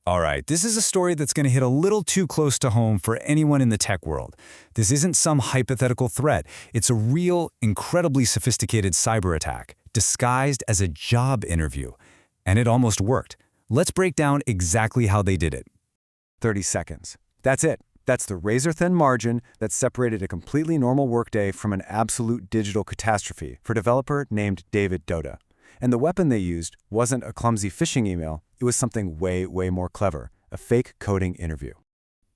All right, this is a story that's going to hit a little too close to home for anyone in the tech world. This isn't some hypothetical threat. It's a real, incredibly sophisticated cyber attack, disguised as a job interview. And it almost worked. Let's break down exactly how they did it. 30 seconds. That's it. That's the razor-thin margin that separated a completely normal workday from an absolute digital catastrophe for a developer named David Doda. And the weapon they used wasn't a clumsy phishing email. It was something way more clever, a fake coding interview.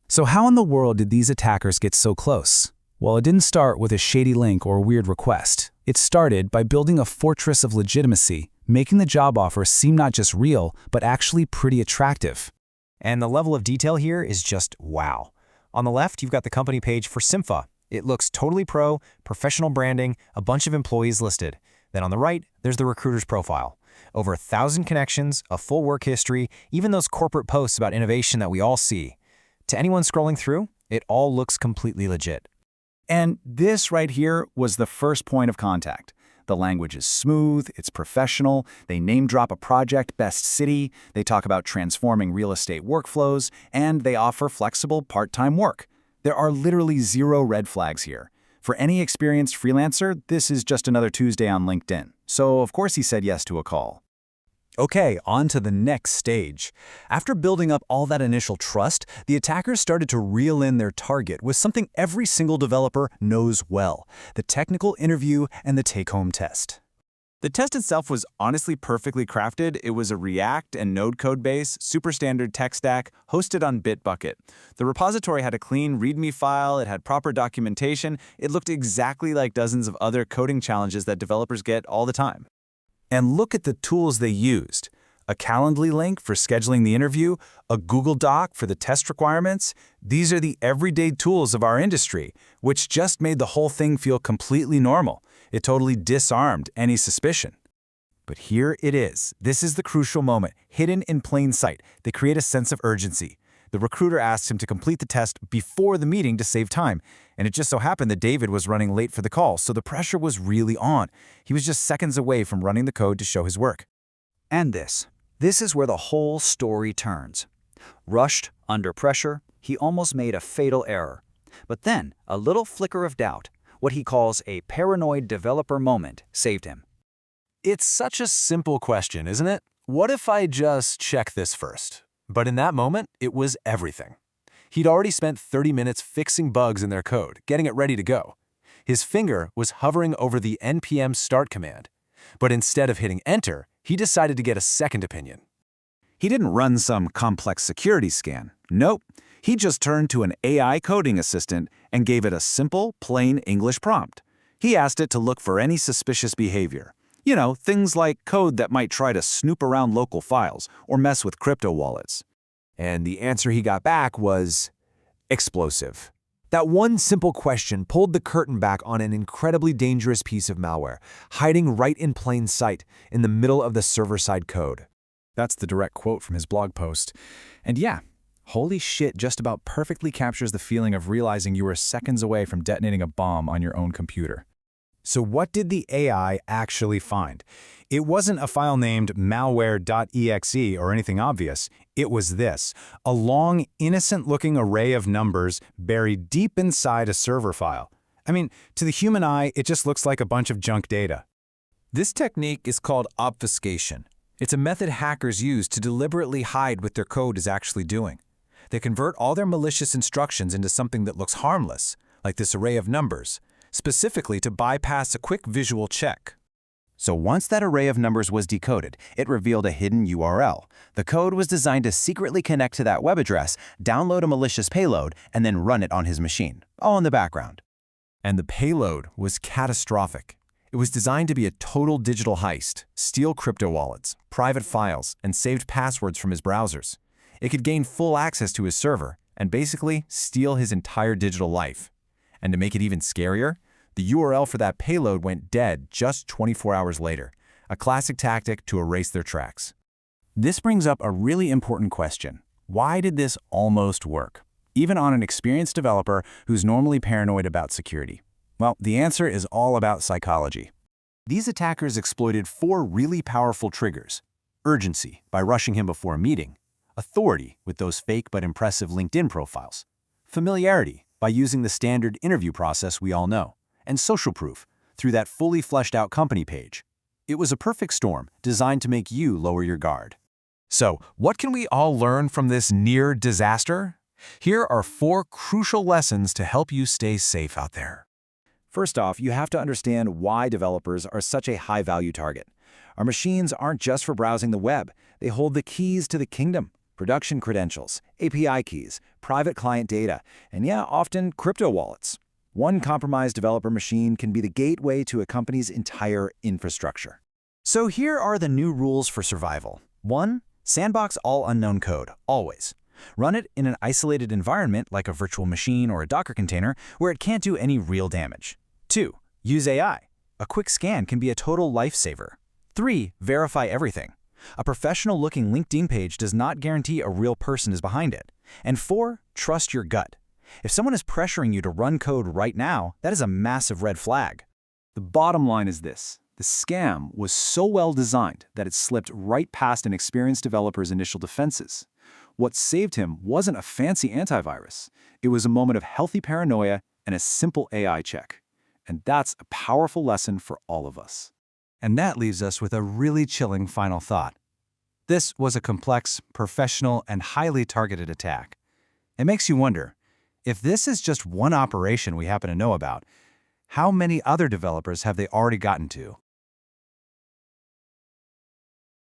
So how in the world did these attackers get so close? Well, it didn't start with a shady link or a weird request. It started by building a fortress of legitimacy, making the job offer seem not just real, but actually pretty attractive. And the level of detail here is just wow. On the left, you've got the company page for Simfa. It looks totally pro, professional branding, a bunch of employees listed. Then on the right, there's the recruiter's profile. Over 1,000 connections, a full work history, even those corporate posts about innovation that we all see. To anyone scrolling through, it all looks completely legit. And this right here was the first point of contact. The language is smooth, it's professional, they name drop a project, best city, they talk about transforming real estate workflows, and they offer flexible part-time work. There are literally zero red flags here. For any experienced freelancer, this is just another Tuesday on LinkedIn. So of course he said yes to a call. Okay, on to the next stage. After building up all that initial trust, the attackers started to reel in their target with something every single developer knows well: the technical interview and the take-home test. The test itself was honestly perfectly crafted. It was a React and Node code base, super standard tech stack, hosted on Bitbucket. The repository had a clean README file, it had proper documentation, it looked exactly like dozens of other coding challenges that developers get all the time. And look at the tools they used. A Calendly link for scheduling the interview, a Google Doc for the test requirements. These are the everyday tools of our industry, which just made the whole thing feel completely normal. It totally disarmed any suspicion. But here it is. This is the crucial moment, hidden in plain sight. They create a sense of urgency. The recruiter asked him to complete the test before the meeting to save time, and it just so happened that David was running late for the call, so the pressure was really on. He was just seconds away from running the code to show his work. And this is where the whole story turns. Rushed, under pressure, he almost made a fatal error. But then, a little flicker of doubt, what he calls a paranoid developer moment, saved him. It's such a simple question, isn't it? What if I just check this first? But in that moment, it was everything. He'd already spent 30 minutes fixing bugs in their code, getting it ready to go. His finger was hovering over the npm start command. But instead of hitting enter, he decided to get a second opinion. He didn't run some complex security scan. Nope. He just turned to an AI coding assistant and gave it a simple, plain English prompt. He asked it to look for any suspicious behavior. You know, things like code that might try to snoop around local files or mess with crypto wallets. And the answer he got back was explosive. That one simple question pulled the curtain back on an incredibly dangerous piece of malware, hiding right in plain sight in the middle of the server-side code. That's the direct quote from his blog post. And yeah, holy shit just about perfectly captures the feeling of realizing you were seconds away from detonating a bomb on your own computer. So what did the AI actually find? It wasn't a file named malware.exe or anything obvious. It was this, a long, innocent-looking array of numbers buried deep inside a server file. I mean, to the human eye, it just looks like a bunch of junk data. This technique is called obfuscation. It's a method hackers use to deliberately hide what their code is actually doing. They convert all their malicious instructions into something that looks harmless, like this array of numbers, specifically to bypass a quick visual check. So once that array of numbers was decoded, it revealed a hidden URL. The code was designed to secretly connect to that web address, download a malicious payload, and then run it on his machine, all in the background. And the payload was catastrophic. It was designed to be a total digital heist, steal crypto wallets, private files, and saved passwords from his browsers. It could gain full access to his server and basically steal his entire digital life. And to make it even scarier, the URL for that payload went dead just 24 hours later, a classic tactic to erase their tracks. This brings up a really important question. Why did this almost work, even on an experienced developer who's normally paranoid about security? Well, the answer is all about psychology. These attackers exploited 4 really powerful triggers: urgency, by rushing him before a meeting; Authority with those fake but impressive LinkedIn profiles. Familiarity by using the standard interview process we all know. And social proof through that fully fleshed out company page. It was a perfect storm designed to make you lower your guard. So, what can we all learn from this near disaster? Here are 4 crucial lessons to help you stay safe out there. First off, you have to understand why developers are such a high-value target. Our machines aren't just for browsing the web. They hold the keys to the kingdom: production credentials, API keys, private client data, and often crypto wallets. One compromised developer machine can be the gateway to a company's entire infrastructure. So here are the new rules for survival. 1. Sandbox all unknown code, always. Run it in an isolated environment like a virtual machine or a Docker container where it can't do any real damage. 2. Use AI. A quick scan can be a total lifesaver. 3. Verify everything. A professional-looking LinkedIn page does not guarantee a real person is behind it. And 4. Trust your gut. If someone is pressuring you to run code right now, that is a massive red flag. The bottom line is this. The scam was so well designed that it slipped right past an experienced developer's initial defenses. What saved him wasn't a fancy antivirus. It was a moment of healthy paranoia and a simple AI check. And that's a powerful lesson for all of us. And that leaves us with a really chilling final thought. This was a complex, professional, and highly targeted attack. It makes you wonder, if this is just one operation we happen to know about, how many other developers have they already gotten to?